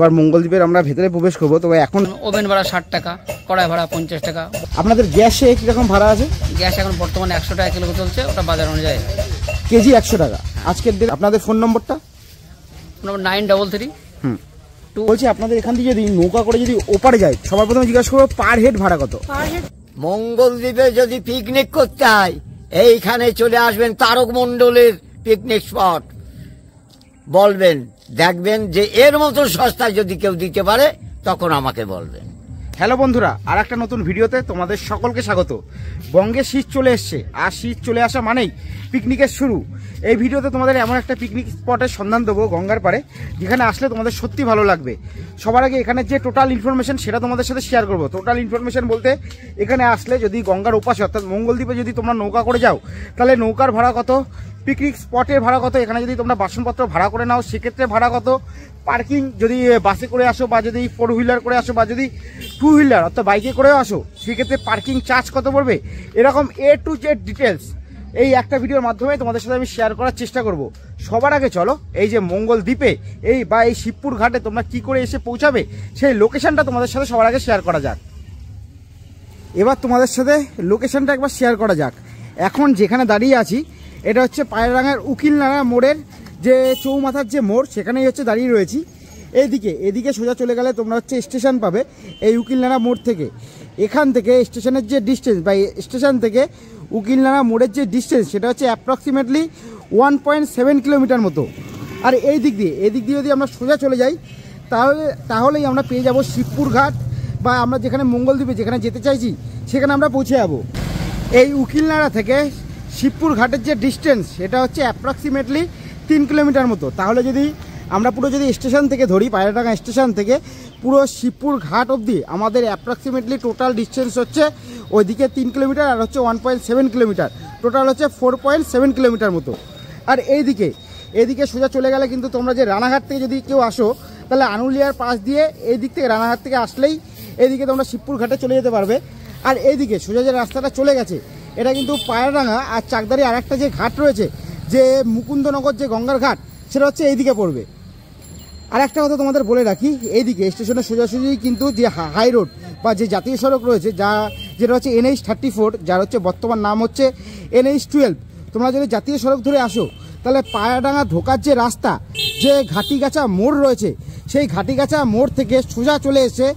এবার মঙ্গলদ্বীপের আমরা ভেতরে প্রবেশ করবো। তবে এখন ওভেন ভাড়া 60 টাকা, কড়াই ভাড়া 50 টাকা। আপনাদের গ্যাসে কিরকম ভাড়া আছে? গ্যাস এখন বর্তমানে 100 টাকা কিলো চলছে, ওটা বাজার অনুযায়ী কেজি 100 টাকা। আজকের দিন আপনাদের ফোন নম্বরটা? 933। বলছি আপনাদের এখান থেকে যদি নৌকা করে যদি ওপারে যায়, সবার প্রথমে জিজ্ঞাসা করবো পার হেড ভাড়া কত? মঙ্গলদ্বীপে যদি পিকনিক করতে হয় এইখানে চলে আসবেন, তারক মণ্ডলের পিকনিক স্পট। বলবেন, দেখবেন যে এর মতো সস্তায় যদি কেউ দিতে পারে তখন আমাকে বলবেন। হ্যালো বন্ধুরা, আর একটা নতুন ভিডিওতে তোমাদের সকলকে স্বাগত। বঙ্গে শীত চলে এসছে, আর শীত চলে আসা মানেই পিকনিকের শুরু। এই ভিডিওতে তোমাদের এমন একটা পিকনিক স্পটের সন্ধান দেবো গঙ্গার পাড়ে, যেখানে আসলে তোমাদের সত্যি ভালো লাগবে। সবার আগে এখানে যে টোটাল ইনফরমেশন সেটা তোমাদের সাথে শেয়ার করবো। টোটাল ইনফরমেশন বলতে এখানে আসলে যদি গঙ্গার ওপাশে অর্থাৎ মঙ্গলদ্বীপে যদি তোমরা নৌকা করে যাও তাহলে নৌকার ভাড়া কত, পিকনিক স্পটের ভাড়া কত, এখানে যদি তোমরা বাসনপত্র ভাড়া করে নাও সেক্ষেত্রে ভাড়া কত, পার্কিং যদি বাসে করে আসো বা যদি 4 হুইলার করে আসো বা যদি 2 হুইলার অর্থাৎ বাইকে করেও আসো সেক্ষেত্রে পার্কিং চার্জ কত পড়বে, এরকম A to Z ডিটেলস এই একটা ভিডিওর মাধ্যমে তোমাদের সাথে আমি শেয়ার করার চেষ্টা করব। সবার আগে চলো এই যে মঙ্গলদ্বীপে এই বা এই শিবপুর ঘাটে তোমরা কি করে এসে পৌঁছাবে সেই লোকেশনটা তোমাদের সাথে সবার আগে শেয়ার করা যাক। এবার তোমাদের সাথে লোকেশনটা একবার শেয়ার করা যাক। এখন যেখানে দাঁড়িয়ে আছি এটা হচ্ছে পায়রাঙ্গার উকিলনাড়া মোড়ের যে চৌমাথার যে মোড়, সেখানেই হচ্ছে দাঁড়িয়ে রয়েছি। এদিকে সোজা চলে গেলে তোমরা হচ্ছে স্টেশন পাবে এই উকিলনাড়া মোড় থেকে। এখান থেকে স্টেশনের যে ডিস্টেন্স বা স্টেশন থেকে উকিলনাড়া মোড়ের যে ডিস্টেন্স সেটা হচ্ছে অ্যাপ্রক্সিমেটলি 1.7 কিলোমিটার মতো। আর এই দিক দিয়ে যদি আমরা সোজা চলে যাই তাহলেই আমরা পেয়ে যাব শিবপুর ঘাট, বা আমরা যেখানে মঙ্গলদ্বীপে যেখানে যেতে চাইছি সেখানে আমরা পৌঁছে যাবো। এই উকিলনাড়া থেকে শিবপুর ঘাটের যে ডিস্টেন্স সেটা হচ্ছে অ্যাপ্রক্সিমেটলি 3 কিলোমিটার মতো। তাহলে যদি আমরা পুরো যদি স্টেশন থেকে ধরি, পায়রাডাঙ্গা স্টেশন থেকে পুরো শিবপুর ঘাট অবধি আমাদের অ্যাপ্রক্সিমেটলি টোটাল ডিস্টেন্স হচ্ছে ওইদিকে 3 কিলোমিটার আর হচ্ছে 1.7 কিলোমিটার, টোটাল হচ্ছে 4.7 কিলোমিটার মতো। আর এইদিকে সোজা চলে গেলে কিন্তু তোমরা যে রানাঘাট থেকে যদি কেউ আসো তাহলে আনুলিয়ার পাশ দিয়ে এই দিক থেকে রানাঘাট থেকে আসলেই এইদিকে তোমরা শিবপুর ঘাটে চলে যেতে পারবে। আর এইদিকে সোজা যে রাস্তাটা চলে গেছে এটা কিন্তু পায়রাডাঙ্গা আর চাকদারি আর একটা যে ঘাট রয়েছে যে মুকুন্দনগর যে গঙ্গার ঘাট সেটা হচ্ছে এইদিকে পড়বে। আর একটা কথা তোমাদের বলে রাখি, এইদিকে স্টেশনের সোজাসুজি কিন্তু যে হাই রোড বা যে জাতীয় সড়ক রয়েছে যেটা হচ্ছে NH-34, যার হচ্ছে বর্তমান নাম হচ্ছে NH-12। তোমরা যদি জাতীয় সড়ক ধরে আসো তাহলে পায়রাডাঙ্গা ঢোকার যে রাস্তা যে ঘাটিগাছা মোড় রয়েছে সেই ঘাটিগাছা মোড় থেকে সোজা চলে এসে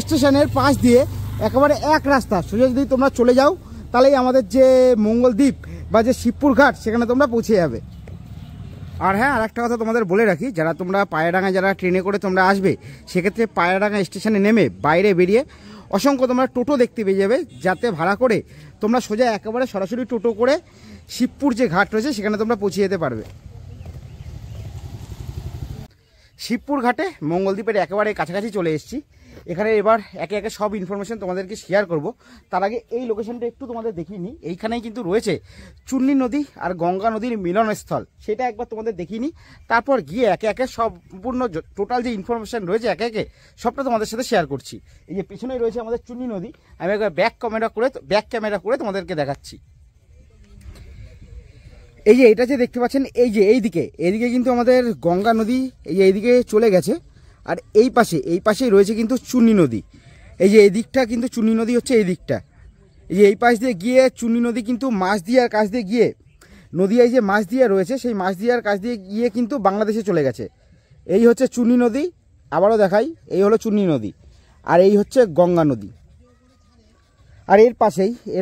স্টেশনের পাশ দিয়ে একেবারে এক রাস্তা সোজা যদি তোমরা চলে যাও তাহলেই আমাদের যে মঙ্গলদ্বীপ বা যে শিবপুর ঘাট সেখানে তোমরা পৌঁছে যাবে। আর হ্যাঁ, আর একটা কথা তোমাদের বলে রাখি, যারা তোমরা পায়রাডাঙ্গা যারা ট্রেনে করে তোমরা আসবে সেক্ষেত্রে পায়রাডাঙ্গা স্টেশনে নেমে বাইরে বেরিয়ে অসংখ্য তোমরা টোটো দেখতে পেয়ে যাবে, যাতে ভাড়া করে তোমরা সোজা একেবারে সরাসরি টোটো করে শিবপুর যে ঘাট রয়েছে সেখানে তোমরা পৌঁছে যেতে পারবে। শিবপুর ঘাটে মঙ্গলদ্বীপের একেবারে কাছাকাছি চলে এসেছি। এখানে এবার একে একে সব ইনফরমেশন তোমাদেরকে শেয়ার করব। তার আগে এই লোকেশনটা একটু তোমাদের দেখিয়ে নিই। এইখানেই কিন্তু রয়েছে চুন্নি নদী আর গঙ্গা নদীর মিলনস্থল, সেটা একবার তোমাদের দেখিয়ে নিই। তারপর গিয়ে একে একে সম্পূর্ণ টোটাল যে ইনফরমেশন রয়েছে একে একে সবটা তোমাদের সাথে শেয়ার করছি। এই যে পিছনেই রয়েছে আমাদের চুন্নি নদী, আমি একবার ব্যাক ক্যামেরা করে তোমাদেরকে দেখাচ্ছি। এই যে এটা যে দেখতে পাচ্ছেন এই যে এইদিকে কিন্তু আমাদের গঙ্গা নদী এই যে এইদিকে চলে গেছে। আর এই পাশেই রয়েছে কিন্তু চুন্নি নদী। এই যে এই দিকটা কিন্তু চুন্নি নদী হচ্ছে এই দিকটা। এই যে এই পাশ দিয়ে গিয়ে চুন্নি নদী কিন্তু মাছদিয়ার কাছ দিয়ে গিয়ে নদীয়ায় যে মাছদিয়া রয়েছে সেই মাছদিয়ার কাছ দিয়ে গিয়ে কিন্তু বাংলাদেশে চলে গেছে। এই হচ্ছে চুন্নি নদী, আবারও দেখাই, এই হলো চুন্নি নদী আর এই হচ্ছে গঙ্গা নদী। আর এর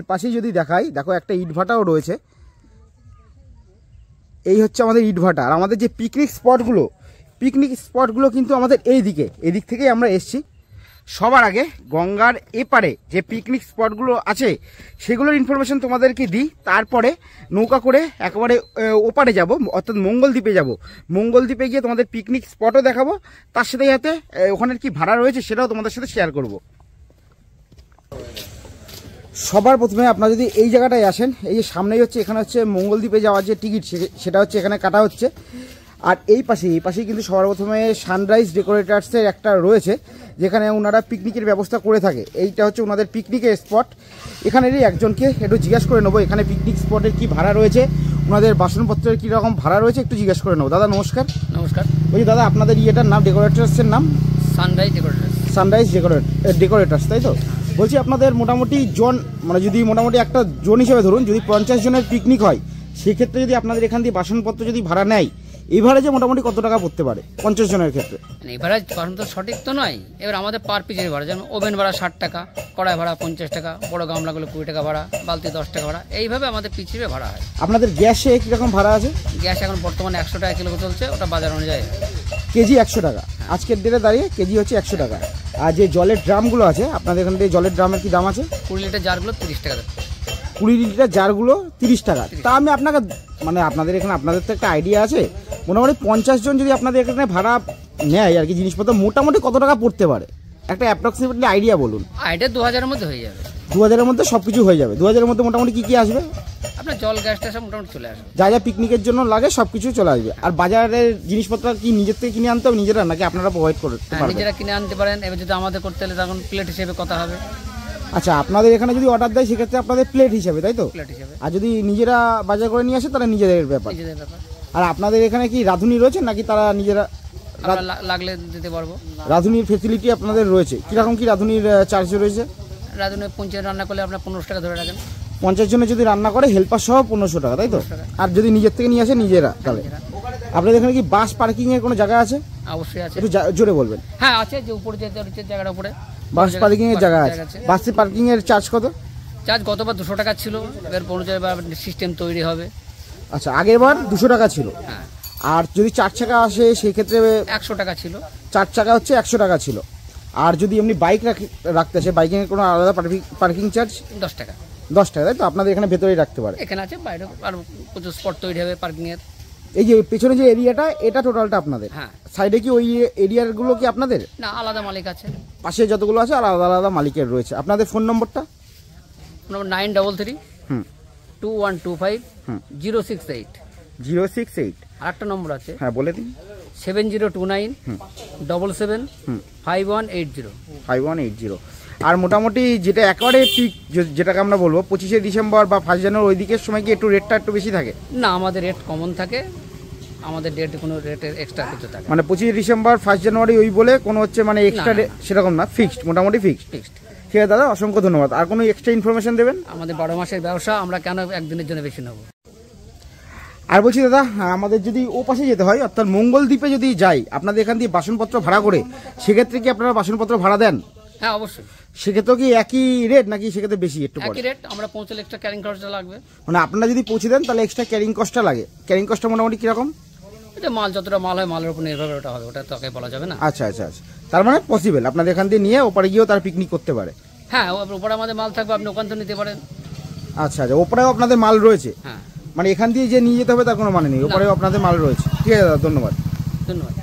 পাশেই যদি দেখাই, দেখো একটা ইটভাটাও রয়েছে। এই হচ্ছে আমাদের ইটভাটা। আর আমাদের যে পিকনিক স্পটগুলো কিন্তু আমাদের এদিক থেকেই আমরা এসছি। সবার আগে গঙ্গার এপারে যে পিকনিক স্পটগুলো আছে সেগুলোর ইনফরমেশন তোমাদেরকে দিই, তারপরে নৌকা করে একেবারে ওপারে যাব অর্থাৎ মঙ্গলদ্বীপে যাব। মঙ্গলদ্বীপে গিয়ে তোমাদের পিকনিক স্পটও দেখাবো, তার সাথে সাথে ওখানের কি ভাড়া রয়েছে সেটাও তোমাদের সাথে শেয়ার করব। সবার প্রথমে আপনারা যদি এই জায়গাটায় আসেন, এই যে সামনেই হচ্ছে এখানে হচ্ছে মঙ্গলদ্বীপে যাওয়ার যে টিকিট সেটা হচ্ছে এখানে কাটা হচ্ছে। আর এই পাশেই কিন্তু সবার প্রথমে সানরাইজ ডেকোরেটার্সের একটা রয়েছে যেখানে ওনারা পিকনিকের ব্যবস্থা করে থাকে। এইটা হচ্ছে ওনাদের পিকনিকের স্পট। এখানেরই একজনকে একটু জিজ্ঞাসা করে নেবো এখানে পিকনিক স্পটের কি ভাড়া রয়েছে, ওনাদের বাসনপত্রের কী রকম ভাড়া রয়েছে একটু জিজ্ঞাসা করে নেবো। দাদা নমস্কার। নমস্কার। বলছি দাদা আপনাদের ইয়েটার নাম, ডেকোরেটার্সের নাম? সানরাইজ ডেকোরেটার্স, তাই তো? বলছি আপনাদের মোটামুটি জন, মানে যদি মোটামুটি একটা জন হিসেবে ধরুন, যদি 50 জনের পিকনিক হয়, সেক্ষেত্রে যদি আপনাদের এখান দিয়ে বাসনপত্র যদি ভাড়া নেয়, এভারেজে মোটামুটি কত টাকা পড়তে পারে 50 জনের ক্ষেত্রে? এভারেজ বাসন তো সঠিক তো নয়, এবার আমাদের পার পিসের ভাড়া, যেমন ওভেন ভাড়া 60 টাকা, কড়াই ভাড়া 50 টাকা, বড় গামলাগুলো 20 টাকা ভাড়া, বালতি 10 টাকা ভাড়া, এইভাবে আমাদের পিছিয়ে ভাড়া হয়। আপনাদের গ্যাসে কীরকম ভাড়া আছে? গ্যাস এখন বর্তমানে 100 টাকা কিলো চলছে, ওটা বাজার অনুযায়ী কেজি 100 টাকা, আজকের ডেটে দাঁড়িয়ে কেজি হচ্ছে 100 টাকা। আর যে জলের ড্রামগুলো আছে আপনাদের এখান থেকে, জলের ড্রামের কি দাম আছে? 20 লিটার জারগুলো 30 টাকা, 20 লিটার জারগুলো 30 টাকা। তা আমি আপনাকে, মানে আপনাদের এখানে, আপনাদের তো একটা আইডিয়া আছে, মোটামুটি 50 জন যদি আপনাদের এখানে ভাড়া নেয় আর কি জিনিসপত্র, মোটামুটি কত টাকা পড়তে পারে? একটা অ্যাপ্রক্সিমেটলি আইডিয়া বলুন। আইডিয়া 2000-এর মধ্যে হয়ে যাবে। 2000-এর মধ্যে সব কিছু হয়ে যাবে? 2000-এর মধ্যে মোটামুটি কী কী আসবে? আপনার জল গ্যাসটা সব মোটামুটি চলে আসবে, যা যা পিকনিকের জন্য লাগে সব কিছু চলে আসবে। আর বাজারের জিনিসপত্র কি নিজের থেকে কিনে আনতে হবে নিজেরা, নাকি আপনারা প্রোভাইড করতে পারবেন? নিজেরা কিনে আনতে পারেন, এবার যদি আমাদের করতে হলে তখন প্লেট হিসেবে কথা হবে। আচ্ছা, আপনাদের এখানে যদি অর্ডার দেয় সেক্ষেত্রে আপনাদের প্লেট হিসেবে, তাই তো? প্লেট হিসেবে। আর যদি নিজেরা বাজার করে নিয়ে আসে তারা নিজেদের ব্যাপার। আর আপনাদের এখানে কি রাঁধুনি রয়েছে, নাকি তারা নিজেরা লাগলে দিতে পারবো? রাঁধুনির ফেসিলিটি আপনাদের রয়েছে? কিরকম কি রাঁধুনির চার্জ রয়েছে? রাঁধুনি 50 রান্না করলে আপনার 15 টাকা ধরে রাখেন। 50 জনে যদি রান্না করে হেল্পার সহ 1500 টাকা, তাই তো? আর যদি নিজের থেকে নিয়ে আসে নিজেরা, তাহলে আপনাদের এখানে কি বাস পার্কিং এর কোনো জায়গা আছে? অবশ্যই আছে, একটু জোরে বলবেন। হ্যাঁ আছে, যে উপরে যে জায়গার উপরে বাস পার্কিং এর জায়গা আছে। বাসে পার্কিং এর চার্জ কত? চার্জ গতবার 200 টাকা ছিল, এবার অনুযায়ী সিস্টেম তৈরি হবে। আচ্ছা, আগের বার 200 টাকা ছিল। হ্যাঁ। আর যদি 4 চাকা আসে সেই ক্ষেত্রে 100 টাকা ছিল। 4 চাকা হচ্ছে 100 টাকা ছিল। আর যদি এমনি বাইক রাখতে আসে, বাইকিং এর কোনো আলাদা পার্কিং চার্জ? 10 টাকা। 10 টাকা, তাই তো? আপনাদের এখানে ভেতরেই রাখতে পারে? এখানে আছে, বাইরে আর প্রচুর স্পট তৈরি হবে পার্কিং এর। এই যে পেছনে যে এরিয়াটা, এটা টোটালটা আপনাদের? হ্যাঁ। সাইডে কি ওই এরিয়াগুলো কি আপনাদের? না, আলাদা মালিক আছে। পাশে যতগুলো আছে আর আলাদা আলাদা মালিকের রয়েছে। আপনাদের ফোন নম্বরটা? 933 হুম 2125 068। 068। আর একটা নম্বর আছে, হ্যাঁ বলে দিন। 7029 77 5180। 5180। আর মোটামুটি যেটা একেবারে পিক, যেটাকে আমরা বলবো 25শে ডিসেম্বর বা 1 জানুয়ারি, ওই দিকের সময় কি একটু রেটটা একটু বেশি থাকে? না, আমাদের রেট কমন থাকে, আমাদের ডেটে কোনো রেটের এক্সট্রা কিছু থাকে মানে 25শে ডিসেম্বর 1 জানুয়ারি ওই বলে কোনো হচ্ছে মানে এক্সট্রা সেরকম না, ফিক্সড, মোটামুটি ফিক্সড। ঠিক আছে দাদা, অসংখ্য ধন্যবাদ। আর কোনো এক্সট্রা ইনফরমেশন দেবেন? আমাদের 12 মাসের ব্যবসা, আমরা কেন একদিনের জন্য বেশি নেব? আর বলছি দাদা, আমাদের যদি ও পাশে যেতে হয়, অর্থাৎ মঙ্গলদ্বীপে যদি যাই, আপনাদের এখান দিয়ে বাসনপত্র ভাড়া করে, সেক্ষেত্রে কি আপনারা বাসনপত্র ভাড়া দেন? হ্যাঁ অবশ্যই। সেক্ষেত্রে কি একই রেট নাকি সেক্ষেত্রে বেশি একটু? একই রেট, আমরা পৌঁছলে এক্সট্রা ক্যারিং খরচটা লাগবে। মানে আপনারা যদি পৌঁছে দেন তাহলে এক্সট্রা ক্যারিং কস্টটা লাগে। ক্যারিং কস্টটা মোটামুটি কিরকম? এটা মাল যতটা মাল হয় মালের উপর নির্ভর করে ওটা হবে, ওটা তো বলা যাবে না। আচ্ছা আচ্ছা আচ্ছা, তার মানে পসিবল আপনাদের এখান দিয়ে নিয়ে ওপারে গিয়েও তার পিকনিক করতে পারে? হ্যাঁ, ওপরে আমাদের মাল থাকবে, আপনি ওখান থেকে নিতে পারেন। আচ্ছা আচ্ছা, ওপরেও আপনাদের মাল রয়েছে? হ্যাঁ। মানে এখান দিয়ে যে নিয়ে যেতে হবে তার কোনো মানে নেই, ওপরেও আপনাদের মাল রয়েছে? ঠিক আছে দাদা, ধন্যবাদ। ধন্যবাদ।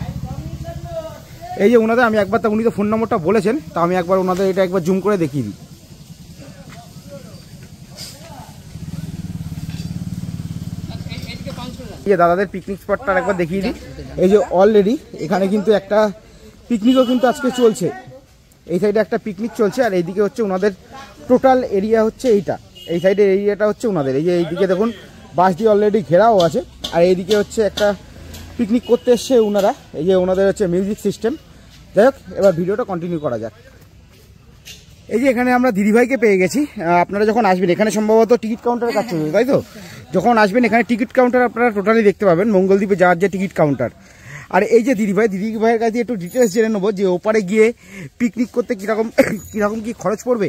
এই যে ওনাদের, আমি একবার, উনি তো ফোন নম্বরটা বলেছেন, তা আমি একবার ওনাদের এটা একবার জুম করে দেখিয়ে দিই। এই যে দাদাদের পিকনিক স্পটটা একবার দেখিয়ে দিই। এই যে অলরেডি এখানে কিন্তু একটা পিকনিকও কিন্তু আজকে চলছে। এই সাইডে একটা পিকনিক চলছে, আর এইদিকে হচ্ছে ওনাদের টোটাল এরিয়া হচ্ছে এইটা। এই সাইডের এরিয়াটা হচ্ছে ওনাদের। এই যে এইদিকে দেখুন বাস দিয়ে অলরেডি ঘেরাও আছে, আর এইদিকে হচ্ছে একটা পিকনিক করতে এসছে ওনারা। এই যে ওনাদের হচ্ছে মিউজিক সিস্টেম। যাই হোক, এবার ভিডিওটা কন্টিনিউ করা যাক। এই যে এখানে আমরা দিদিভাইকে পেয়ে গেছি। আপনারা যখন আসবেন এখানে সম্ভবত টিকিট কাউন্টারের কাজ চলবে, তাই তো? যখন আসবেন এখানে টিকিট কাউন্টার আপনারা টোটালি দেখতে পাবেন, মঙ্গলদ্বীপে যাওয়ার যে টিকিট কাউন্টার। আর এই যে দিদিভাইয়ের কাছে একটু ডিটেলস জেনে নেবো যে ওপারে গিয়ে পিকনিক করতে কীরকম কি খরচ পড়বে,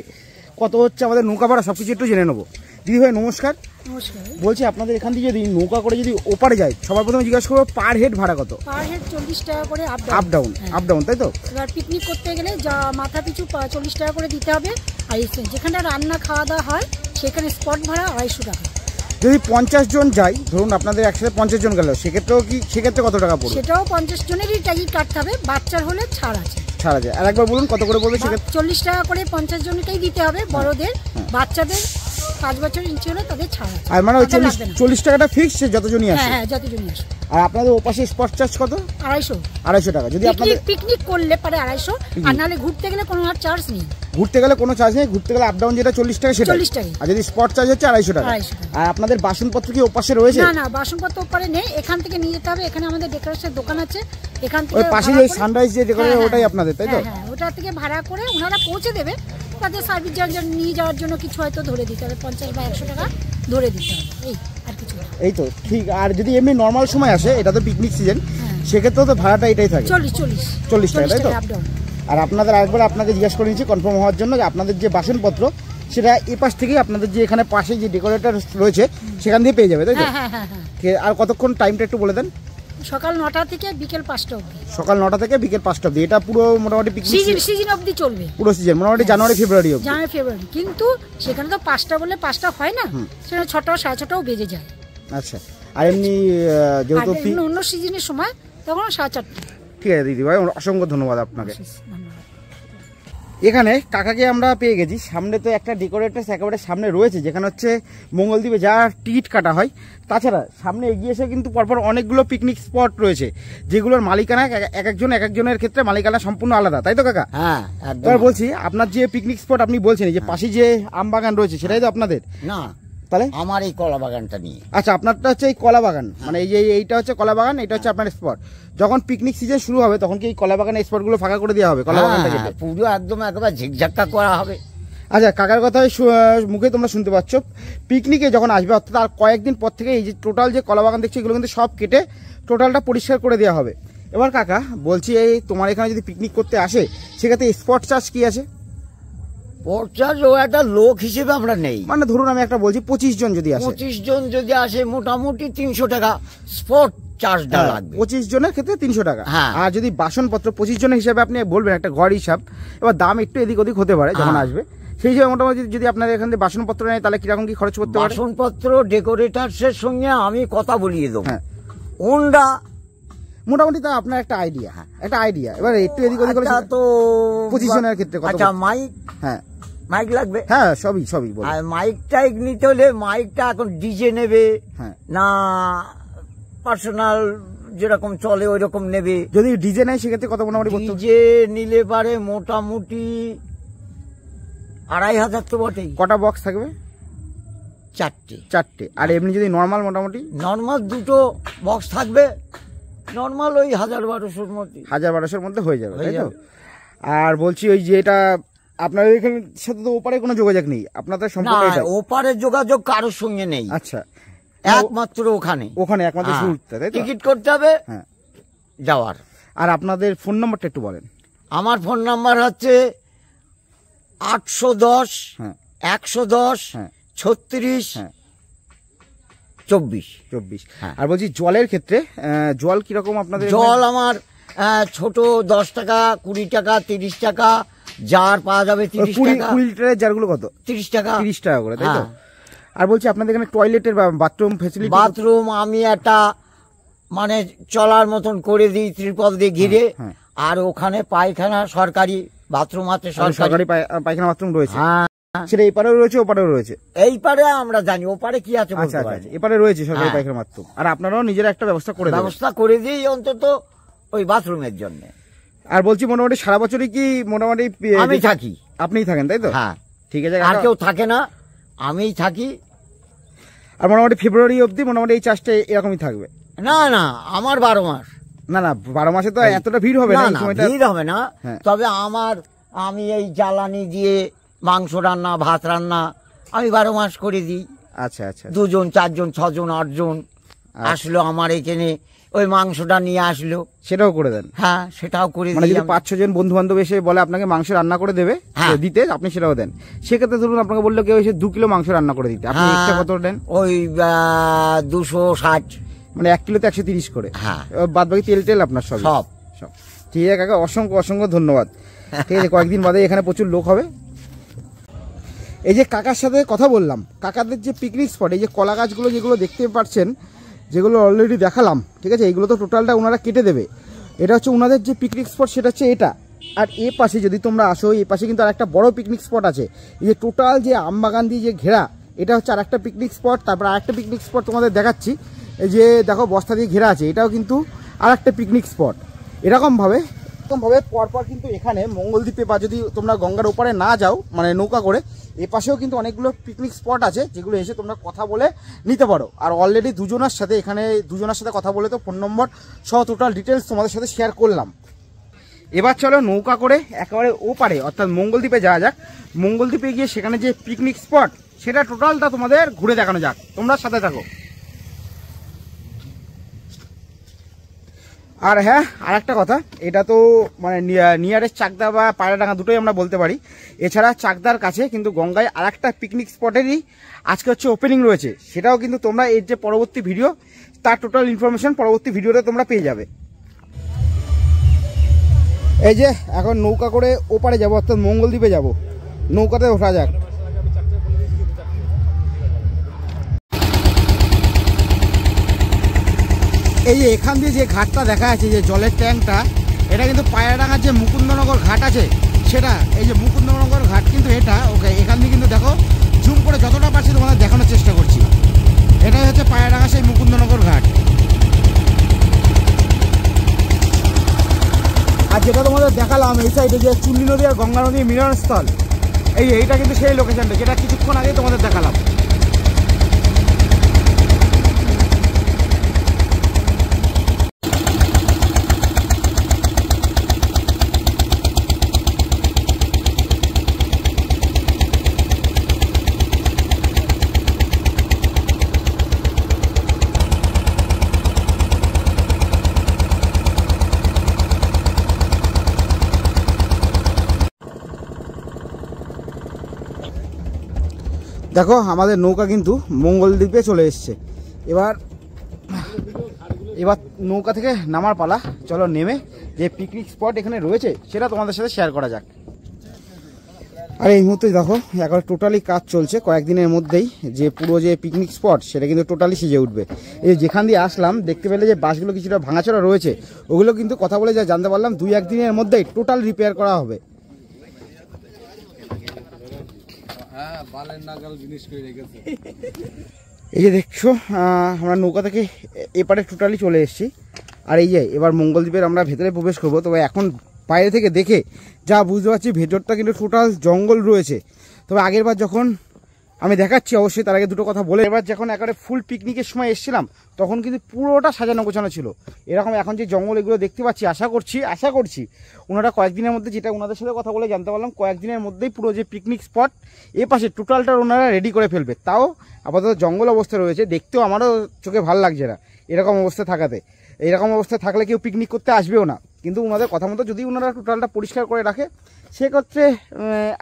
কত হচ্ছে আমাদের নৌকা ভাড়া, সব কিছু একটু জেনে নেবো। দিদিভাই নমস্কার। নমস্কার। বলছি আপনাদের এখান থেকে যদি নৌকা করে যদি ওপারে যায়, সবার প্রথমে জিজ্ঞাসা করবো পার হেড ভাড়া কত? পার হেড 40 টাকা করে আপ ডাউন, তাই তো? এবার পিকনিক করতে গেলে যা মাথা পিছু 40 টাকা করে দিতে হবে। আর যেখানে রান্না খাওয়া দাওয়া হয় সেখানে স্পট ভাড়া 250 টাকা। যদি 50 জন যাই, ধরুন আপনাদের একসাথে 50 জন গেল, সেক্ষেত্রে কত টাকা পড়বে? সেটাও 50 জনেরই টিকিট কাটতে হবে, বাচ্চার হলে ছাড় আছে। ছাড়া যায়। আর একবার বলুন কত করে পড়বে? সেক্ষেত্রে 40 টাকা করে 50 জনকেই দিতে হবে, বড়দের। বাচ্চাদের 5 বছর নিচে হলে তাদের ছাড় আছে। আর মানে ওই 40 টাকাটা ফিক্স, যতজনই আসে? হ্যাঁ, যতজনই আসে। আর আপনাদের ওপাশে স্পট চার্জ কত? 250 টাকা। যদি আপনাদের পিকনিক করলে পারে 250, আর নাহলে ঘুরতে গেলে কোনো আর চার্জ নেই। ঘুরতে গেলে কোনো চার্জ নেই, ঘুরতে গেলে আপ ডাউন যেটা 40 টাকা সেটা। 40 টাকা। আর যদি স্পট চার্জ হচ্ছে 250 টাকা। আর আপনাদের বাসনপত্র কি ওপাশে রয়েছে? না, বাসনপত্র ওপারে নেই, এখান থেকে নিয়ে যেতে হবে। এখানে আমাদের ডেকোরেশনের দোকান আছে, এখান ওই থেকে পাশে ভাড়া যে করে- সানরাইজ যে ডেকোরেট হ্যাঁ, ওটাই হ্যাঁ, আপনাদের, তাই তো? হ্যাঁ, ওটা থেকে ভাড়া করে ওনারা পৌঁছে দেবে, তাদের সার্ভিস চার্জ নিয়ে যাওয়ার জন্য কিছু হয়তো ধরে দিতে হবে, 50 বা 100 টাকা ধরে দিতে হবে, এই আর কিছু না। এই তো ঠিক। আর যদি এমনি নর্মাল সময় আসে, এটা তো পিকনিক সিজন, হ্যাঁ। সেক্ষেত্রেও তো ভাড়াটা এটাই থাকে 40 টাকা, তাই তো? Up down. আর আপনাদের আরেকবার আপনাকে জিজ্ঞাসা করে নিচ্ছি কনফার্ম হওয়ার জন্য, যে আপনাদের যে বাসনপত্র সেটা এই পাশ থেকেই আপনাদের যে এখানে পাশে যে ডেকোরেটর রয়েছে সেখান দিয়ে পেয়ে যাবে, তাই তো? হ্যাঁ হ্যাঁ হ্যাঁ হ্যাঁ, আর কতক্ষণ টাইমটা একটু বলে দেন। সকাল 9টা থেকে বিকেল 5টা অবধি, সকাল 9টা থেকে বিকেল 5টা অবধি। এটা পুরো মোটামুটি পিকনিক সিজন অবধি চলবে, পুরো সিজন মোটামুটি জানুয়ারি ফেব্রুয়ারি অবধি। জানুয়ারি ফেব্রুয়ারি। কিন্তু সেখানে তো 5টা বলে 5টা হয় না, সেখানে 6টা 6:30টাও বেজে যায়। আচ্ছা। আর এমনি আর যেহেতু অন্য সিজনের সময় তখন 4:30। ঠিক আছে দিদি ভাই, অসংখ্য ধন্যবাদ আপনাকে। ধন্যবাদ। এখানে কাকাকে আমরা পেয়ে গেছি, সামনে তো একটা ডেকোরেটর একেবারে সামনে রয়েছে, যেখানে হচ্ছে মঙ্গলদ্বীপে যা টিকিট কাটা হয়। তাছাড়া সামনে এগিয়ে এসে কিন্তু পরপর অনেকগুলো পিকনিক স্পট রয়েছে, যেগুলোর মালিকানা এক একজনের ক্ষেত্রে মালিকানা সম্পূর্ণ আলাদা, তাই তো কাকা? হ্যাঁ একদম। এবার বলছি, আপনার যে পিকনিক স্পট আপনি বলছেন, এই যে পাশে যে আম বাগান রয়েছে, সেটাই তো আপনাদের? না, তাহলে আমার এই কলা বাগানটা নিয়ে। আচ্ছা, আপনারটা হচ্ছে এই কলা বাগান, মানে এই যে এইটা হচ্ছে কলা বাগান, এটা হচ্ছে আপনার স্পট। যখন পিকনিক সিজন শুরু হবে তখন কি এই কলা বাগানের স্পটগুলো ফাঁকা করে দেওয়া হবে, কলা বাগানটা কেটে? হ্যাঁ, পুরো একদম একেবারে ঝিকঝাক্কা করা হবে। আচ্ছা, কাকার কথায় মুখে তোমরা শুনতে পাচ্ছ, পিকনিকে যখন আসবে অর্থাৎ আর কয়েকদিন পর থেকে এই যে টোটাল যে কলা বাগান দেখছি এগুলো কিন্তু সব কেটে টোটালটা পরিষ্কার করে দেওয়া হবে। এবার কাকা বলছি, এই তোমার এখানে যদি পিকনিক করতে আসে সেক্ষেত্রে স্পট চার্জ কি আছে? পর্চার্জ ও একটা লোক হিসেবে আমরা নেই। মানে ধরুন আমি একটা বলছি 25 জন যদি আসে, 25 জন যদি আসে মোটামুটি 300 টাকা স্পট চার্জটা লাগবে। 25 জনের ক্ষেত্রে 300 টাকা। হ্যাঁ। আর যদি বাসনপত্র 25 জনের হিসাবে আপনি বলবেন, একটা ঘর হিসাব, এবার দাম একটু এদিক ওদিক হতে পারে যখন হ্যাঁ। আসবে, সেই হিসাবে মোটামুটি যদি আপনার এখান থেকে বাসনপত্র নেয় তাহলে কিরকম কি খরচ করতে পারে? বাসনপত্র ডেকোরেটার্সের সঙ্গে আমি কথা বলিয়ে দেবো। হ্যাঁ। ওনরা মোটামুটি তা আপনার একটা আইডিয়া, একটা আইডিয়া, এবার একটু এদিক ওদিক হলে আচ্ছা, তো 25 জনের ক্ষেত্রে কত আচ্ছা, পড়ছে? মাইক হ্যাঁ মাইক লাগবে। হ্যাঁ, সবই বলুন। আর মাইক টাইক নিতে হলে মাইকটা এখন ডিজে নেবে হ্যাঁ। না পার্সোনাল যেরকম চলে ওই রকম নেবে? যদি ডিজে নেয় সেক্ষেত্রে কত মোটামুটি করতে হবে? ডিজে নিলে পারে মোটামুটি 2500 তো বটেই। কটা বক্স থাকবে? 4টে। আর এমনি যদি নর্মাল মোটামুটি নর্মাল 2টো বক্স থাকবে, নর্মাল ওই 1000-1200 মধ্যে। 1000-1200-র মধ্যে হয়ে যাবে, হয়ে তাই তো? যাবে। আর বলছি, ওই যে এটা আপনার এখানে সাথে তো ওপারে কোনো যোগাযোগ নেই, আপনাদের না, সম্পূর্ণ এটাই? ওপারের যোগাযোগ কারোর সঙ্গে নেই, আচ্ছা, একমাত্র ওখানে। ওখানে একমাত্র হ্যাঁ। শুরুতে, তাই তো? টিকিট করতে হবে হ্যাঁ। যাওয়ার। আর আপনাদের ফোন নম্বরটা একটু বলেন। আমার ফোন নাম্বার হচ্ছে 810 হ্যাঁ 110 হ্যাঁ 36 হ্যাঁ 24। হ্যাঁ। আর বলছি জলের ক্ষেত্রে জল কিরকম আপনাদের? জল আমার ছোট 10 টাকা, 20 টাকা, 30 টাকা, জার পাওয়া যাবে 30 টাকা। 20 লিটারের জারগুলো কত? 30 টাকা। 30 টাকা করে, তাই তো? হ্যাঁ। আর বলছি আপনাদের এখানে টয়লেটের বা বাথরুম ফ্যাসিলিটি? বাথরুম আমি একটা মানে চলার মতন করে দিই, ত্রিপল দিয়ে ঘিরে। হ্যাঁ। আর ওখানে পায়খানা সরকারি বাথরুম আছে, সরকারি সরকারি। পায়খানা বাথরুম রয়েছে? হ্যাঁ, সেটা এপারেও রয়েছে ওপারেও রয়েছে? এই পারে আমরা জানি, ওপারে কি আছে আচ্ছা বলতে আচ্ছা, পারি না। এপারে রয়েছে সরকারি হ্যাঁ। পায়খানা বাথরুম। আর আপনারাও নিজেরা একটা ব্যবস্থা করে দেবেন? ব্যবস্থা করে দিই অন্তত ওই বাথরুমের জন্য। আর বলছি মোটামুটি সারা বছরই কি মোটামুটি আমি থাকি। আপনিই থাকেন, তাই তো? হ্যাঁ, ঠিক আছে আর কাকা। কেউ থাকে না, আমিই থাকি। আর মোটামুটি ফেব্রুয়ারি অবধি মোটামুটি এই চাষটা এরকমই থাকবে? না না, আমার 12 মাস। না 12 মাসে তো এতটা ভিড় হবে না না এই না, সময়টা? ভিড় হবে না। হ্যাঁ। তবে আমি এই জ্বালানি দিয়ে মাংস রান্না, ভাত রান্না আমি 12 মাস করে দিই। আচ্ছা আচ্ছা 2 জন 4 জন 6 জন 8 জন আচ্ছা। আসলো আমার এখানে, ওই মাংসটা নিয়ে আসলো, সেটাও করে দেন? হ্যাঁ সেটাও করে মানে দিই যদি আমি। 5-6 জন বন্ধু বান্ধব এসে বলে আপনাকে মাংস রান্না করে দেবে, হ্যাঁ। দিতে আপনি সেটাও দেন? সেক্ষেত্রে ধরুন আপনাকে বললো কেউ এসে 2 কিলো মাংস রান্না করে দিতে, আপনি হ্যাঁ, এক্সট্রা কত দেন? ওই 260। মানে 1 কিলোতে 130 করে? হ্যাঁ। বাদ বাকি তেল আপনার সব? সব। ঠিক আছে কাকা, অসংখ্য ধন্যবাদ। ঠিক আছে, কয়েকদিন বাদে এখানে প্রচুর লোক হবে। এই যে কাকার সাথে কথা বললাম, কাকাদের যে পিকনিক স্পট, এই যে কলা গাছগুলো যেগুলো দেখতে পাচ্ছেন, যেগুলো অলরেডি দেখালাম, ঠিক আছে, এগুলো তো টোটালটা ওনারা কেটে দেবে। এটা হচ্ছে ওনাদের যে পিকনিক স্পট, সেটা হচ্ছে এটা। আর এ পাশে যদি তোমরা আসো, এই পাশে কিন্তু আর একটা বড় পিকনিক স্পট আছে। এই যে টোটাল যে আমবাগান দিয়ে যে ঘেরা, এটা হচ্ছে আর একটা পিকনিক স্পট। তারপর আর একটা পিকনিক স্পট তোমাদের দেখাচ্ছি, এই যে দেখো বস্তা দিয়ে ঘেরা আছে, এটাও কিন্তু আর একটা পিকনিক স্পট। এরকমভাবে একদমভাবে পরপর কিন্তু এখানে মঙ্গলদ্বীপে বা যদি তোমরা গঙ্গার ওপারে না যাও মানে নৌকা করে, এ পাশেও কিন্তু অনেকগুলো পিকনিক স্পট আছে যেগুলো এসে তোমরা কথা বলে নিতে পারো। আর অলরেডি দুজনের সাথে কথা বলে তো ফোন নম্বর সহ টোটাল ডিটেলস তোমাদের সাথে শেয়ার করলাম। এবার চলো নৌকা করে একেবারে ওপারে অর্থাৎ মঙ্গলদ্বীপে যাওয়া যাক। মঙ্গলদ্বীপে গিয়ে সেখানে যে পিকনিক স্পট সেটা টোটালটা তোমাদের ঘুরে দেখানো যাক, তোমরা সাথে থাকো। আর হ্যাঁ, আর একটা কথা, এটা তো মানে নিয়ারেস্ট চাকদা বা পায়রাডাঙ্গা দুটোই আমরা বলতে পারি। এছাড়া চাকদার কাছে কিন্তু গঙ্গায় আর একটা পিকনিক স্পটেরই আজকে হচ্ছে ওপেনিং রয়েছে, সেটাও কিন্তু তোমরা এর যে পরবর্তী ভিডিও তার টোটাল ইনফরমেশন পরবর্তী ভিডিওতে তোমরা পেয়ে যাবে। এই যে এখন নৌকা করে ওপারে যাবো অর্থাৎ মঙ্গলদ্বীপে যাব, নৌকাতে ওঠা যাক। এই যে এখান দিয়ে যে ঘাটটা দেখা যাচ্ছে, যে জলের ট্যাঙ্কটা, এটা কিন্তু পায়রাডাঙ্গার যে মুকুন্দনগর ঘাট আছে সেটা, এই যে মুকুন্দনগর ঘাট কিন্তু এটা। ওকে, এখান দিয়ে কিন্তু দেখো জুম করে যতটা পারছি তোমাদের দেখানোর চেষ্টা করছি। এটাই হচ্ছে পায়রাডাঙ্গা সেই মুকুন্দনগর ঘাট। আর যেটা তোমাদের দেখালাম এই সাইডে যে চুল্লি নদী আর গঙ্গা নদীর মিলনস্থল, এইটা কিন্তু সেই লোকেশনটা যেটা কিছুক্ষণ আগে তোমাদের দেখালাম। দেখো আমাদের নৌকা কিন্তু মঙ্গলদ্বীপে চলে এসছে। এবার নৌকা থেকে নামার পালা। চলো নেমে যে পিকনিক স্পট এখানে রয়েছে সেটা তোমাদের সাথে শেয়ার করা যাক। আর এই মুহূর্তে দেখো এখন টোটালি কাজ চলছে, কয়েকদিনের মধ্যেই যে পুরো যে পিকনিক স্পট সেটা কিন্তু টোটালি সেজে উঠবে। এই যেখান দিয়ে আসলাম দেখতে পেলে যে বাসগুলো কিছুটা ভাঙাচোরা রয়েছে, ওগুলো কিন্তু কথা বলে যা জানতে পারলাম 2-1 দিনের মধ্যেই টোটাল রিপেয়ার করা হবে। এই যে দেখছো আমরা নৌকা থেকে এপারে টোটালি চলে এসেছি। আর এই যে এবার মঙ্গলদ্বীপের আমরা ভেতরে প্রবেশ করবো। তবে এখন বাইরে থেকে দেখে যা বুঝতে পারছি ভেতরটা কিন্তু টোটাল জঙ্গল রয়েছে। তবে আগের বার যখন আমি দেখাচ্ছি অবশ্যই, তার আগে দুটো কথা বলে, এবার যখন একেবারে ফুল পিকনিকের সময় এসেছিলাম তখন কিন্তু পুরোটা সাজানো গোছানো ছিল। এরকম এখন যে জঙ্গল এগুলো দেখতে পাচ্ছি, আশা করছি ওনারা কয়েকদিনের মধ্যে, যেটা ওনাদের সাথে কথা বলে জানতে পারলাম, কয়েকদিনের মধ্যেই পুরো যে পিকনিক স্পট এ পাশে টোটালটা ওনারা রেডি করে ফেলবে। তাও আপাতত জঙ্গল অবস্থা রয়েছে, দেখতেও আমারও চোখে ভালো লাগছে না এরকম অবস্থা থাকাতে। এরকম অবস্থায় থাকলে কেউ পিকনিক করতে আসবেও না, কিন্তু ওনাদের কথা মতো যদি ওনারা টোটালটা পরিষ্কার করে রাখে সেক্ষেত্রে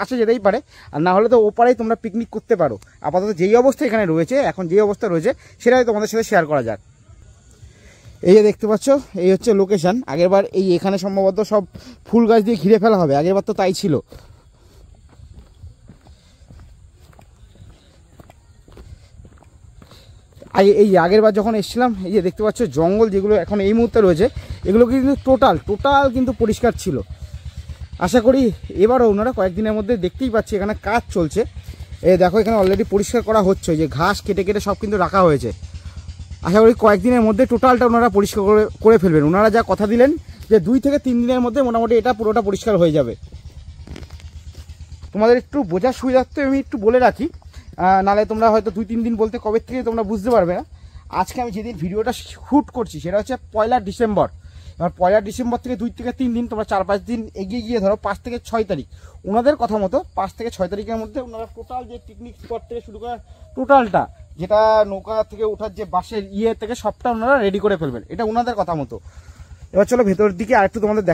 আসা যেতেই পারে। আর না হলে তো ওপারেই তোমরা পিকনিক করতে পারো। আপাতত যেই অবস্থা এখানে রয়েছে, এখন যেই অবস্থা রয়েছে সেটাই তোমাদের সাথে শেয়ার করা যাক। এই যে দেখতে পাচ্ছ এই হচ্ছে লোকেশন। আগেরবার এখানে সম্ভবত সব ফুল গাছ দিয়ে ঘিরে ফেলা হবে, আগেরবার তো তাই ছিল। এই আগেরবার যখন এসেছিলাম এই যে দেখতে পাচ্ছ জঙ্গল যেগুলো এখন এই মুহূর্তে রয়েছে এগুলো কিন্তু টোটাল কিন্তু পরিষ্কার ছিল। আশা করি এবারও ওনারা কয়েকদিনের মধ্যে, দেখতেই পাচ্ছি এখানে কাজ চলছে। এই দেখো এখানে অলরেডি পরিষ্কার করা হচ্ছে, যে ঘাস কেটে সব কিন্তু রাখা হয়েছে। আশা করি কয়েকদিনের মধ্যে টোটালটা ওনারা পরিষ্কার করে ফেলবেন। ওনারা যা কথা দিলেন যে 2 থেকে 3 দিনের মধ্যে মোটামুটি এটা পুরোটা পরিষ্কার হয়ে যাবে। তোমাদের একটু বোঝার সুবিধার্থে আমি একটু বলে রাখি, নাহলে তোমরা হয়তো 2-3 দিন বলতে কবে থেকে তোমরা বুঝতে পারবে না। আজকে আমি যেদিন ভিডিওটা শ্যুট করছি সেটা হচ্ছে 1 ডিসেম্বর। এবার 1 ডিসেম্বর থেকে 2 থেকে 3 দিন, তোমরা 4-5 দিন এগিয়ে গিয়ে ধরো 5 থেকে 6 তারিখ, ওনাদের কথা মতো 5 থেকে 6 তারিখের মধ্যে ওনারা টোটাল যে পিকনিক স্পট থেকে শুরু করে টোটালটা, যেটা নৌকা থেকে ওঠার যে বাসের থেকে সবটা ওনারা রেডি করে ফেলবেন, এটা ওনাদের কথা মতো। এবার চলো ভেতরের দিকে আরেকটু তোমাদের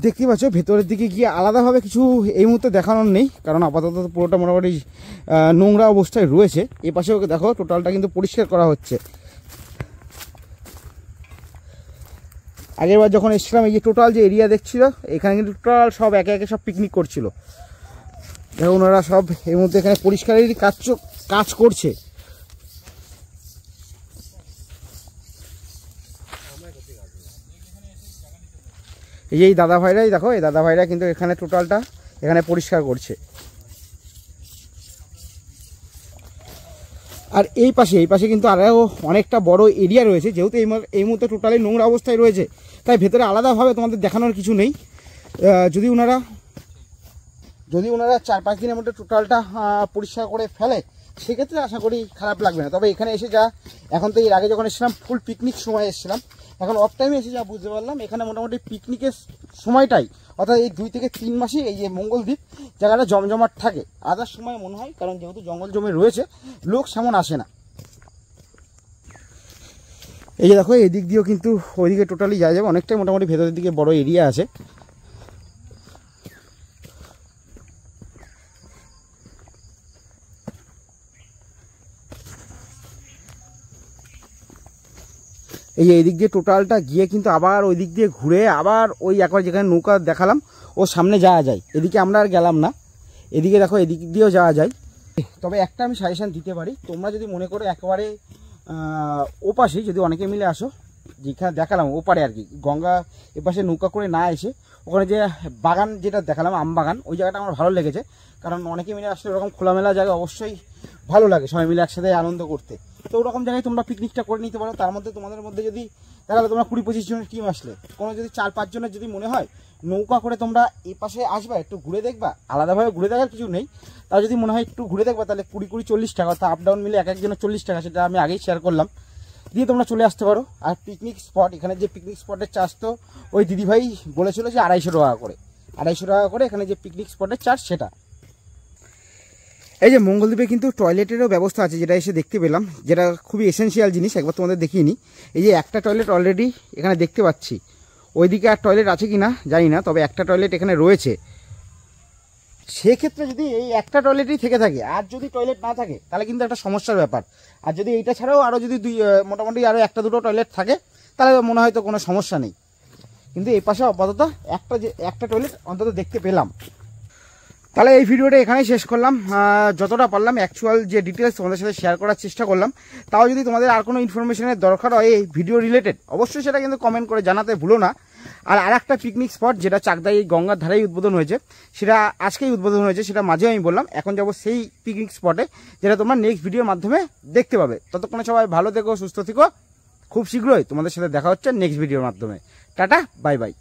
দেখতে পাচ্ছ ভেতরের দিকে গিয়ে আলাদাভাবে কিছু এই মুহূর্তে দেখানোর নেই, কারণ আপাতত পুরোটা মোটামুটি নোংরা অবস্থায় রয়েছে। এ পাশেও দেখো টোটালটা কিন্তু পরিষ্কার করা হচ্ছে। আগেরবার যখন এসেছিলাম এই যে টোটাল যে এরিয়া দেখছিল এখানে কিন্তু টোটাল সব একে একে সব পিকনিক করছিল। দেখো ওনারা সব এই মুহূর্তে এখানে পরিষ্কারেরই কাজ করছে। এই দাদা ভাইরাই দেখো, এই দাদা ভাইরা কিন্তু এখানে টোটালটা এখানে পরিষ্কার করছে। আর আর এই পাশে কিন্তু আরও অনেকটা বড় এরিয়া রয়েছে, যেহেতু এই মুহূর্তে টোটালি নোংরা অবস্থায় রয়েছে, তাই ভেতরে আলাদাভাবে তোমাদের দেখানোর কিছু নেই। যদি ওনারা 4-5 দিনের মধ্যে টোটালটা পরিষ্কার করে ফেলে সেক্ষেত্রে আশা করি খারাপ লাগবে না। তবে এখানে এসে যা, এখন তো এর আগে যখন এসেছিলাম ফুল পিকনিক সময় এসেছিলাম, এখন অফ টাইমে এসে যা বুঝতে পারলাম এখানে মোটামুটি পিকনিকের সময়টাই, অর্থাৎ এই 2 থেকে 3 মাসই এই যে মঙ্গলদ্বীপ জায়গাটা জমজমাট থাকে। আদার সময় মনে হয়, কারণ যেহেতু জঙ্গল জমে রয়েছে লোক সেমন আসে না। এই যে দেখো এদিক দিয়েও কিন্তু ওইদিকে টোটালি যাওয়া যাবে, অনেকটাই মোটামুটি ভেতরের দিকে বড় এরিয়া আছে। এই যে এদিক দিয়ে টোটালটা গিয়ে কিন্তু আবার ওই দিক দিয়ে ঘুরে আবার ওই একবার যেখানে নৌকা দেখালাম ও সামনে যাওয়া যায়। এদিকে আমরা আর গেলাম না, এদিকে দেখো এদিক দিয়েও যাওয়া যায়। তবে একটা আমি সাজেশন দিতে পারি, তোমরা যদি মনে করো একেবারে ওপাশে যদি অনেকে মিলে আসো, যেখানে দেখালাম ওপারে আর কি, গঙ্গা এপাশে নৌকা করে না এসে ওখানে যে বাগান যেটা দেখালাম আম বাগান, ওই জায়গাটা আমার ভালো লেগেছে। কারণ অনেকে মিলে আসলে ওরকম খোলামেলা জায়গা অবশ্যই ভালো লাগে, সবাই মিলে একসাথে আনন্দ করতে। তো ওরকম জায়গায় তোমরা পিকনিকটা করে নিতে পারো। তার মধ্যে তোমাদের মধ্যে যদি দেখালে তোমরা 20-25 জনের টিম আসলে, কোনো যদি 4-5 জনের যদি মনে হয় নৌকা করে তোমরা এই পাশে আসবা, একটু ঘুরে দেখবা, আলাদাভাবে ঘুরে দেখার কিছু নেই, তা যদি মনে হয় একটু ঘুরে দেখবা তাহলে 20-40 টাকা, অর্থাৎ আপ ডাউন মিলে এক একজনের 40 টাকা, সেটা আমি আগেই শেয়ার করলাম, দিয়ে তোমরা চলে আসতে পারো। আর পিকনিক স্পট, এখানে যে পিকনিক স্পটের চার্জ তো ওই দিদিভাই বলেছিল যে 250 টাকা করে, 250 টাকা করে এখানে যে পিকনিক স্পটের চার্জ সেটা। এই যে মঙ্গলদ্বীপে কিন্তু টয়লেটেরও ব্যবস্থা আছে, যেটা এসে দেখতে পেলাম, যেটা খুবই এসেন্সিয়াল জিনিস, একবার তোমাদের দেখিয়ে নিই। এই যে একটা টয়লেট অলরেডি এখানে দেখতে পাচ্ছি, ওইদিকে আর টয়লেট আছে কি না জানি না, তবে একটা টয়লেট এখানে রয়েছে। সেক্ষেত্রে যদি এই একটা টয়লেটই থেকে থাকে আর যদি টয়লেট না থাকে তাহলে কিন্তু একটা সমস্যার ব্যাপার। আর যদি এইটা ছাড়াও আরও যদি মোটামুটি আরও 1-2 টয়লেট থাকে তাহলে মনে হয় তো কোনো সমস্যা নেই। কিন্তু এই পাশে আপাতত একটা টয়লেট অন্তত দেখতে পেলাম। তাহলে এই ভিডিওটা এখানেই শেষ করলাম। যতটা পারলাম অ্যাকচুয়াল যে ডিটেলস তোমাদের সাথে শেয়ার করার চেষ্টা করলাম। তাও যদি তোমাদের আর কোনো ইনফরমেশনের দরকার হয় এই ভিডিও রিলেটেড, অবশ্যই সেটা কিন্তু কমেন্ট করে জানাতে ভুলো না। আর একটা পিকনিক স্পট যেটা চাকদাই গঙ্গার ধারেই উদ্বোধন হয়েছে, সেটা আজকেই উদ্বোধন হয়েছে, সেটা মাঝে আমি বললাম। এখন যাবো সেই পিকনিক স্পটে, যেটা তোমরা নেক্সট ভিডিওর মাধ্যমে দেখতে পাবে। ততক্ষণে সবাই ভালো থেকো, সুস্থ থেকো। খুব শীঘ্রই তোমাদের সাথে দেখা হচ্ছে নেক্সট ভিডিওর মাধ্যমে। Tata, bye bye.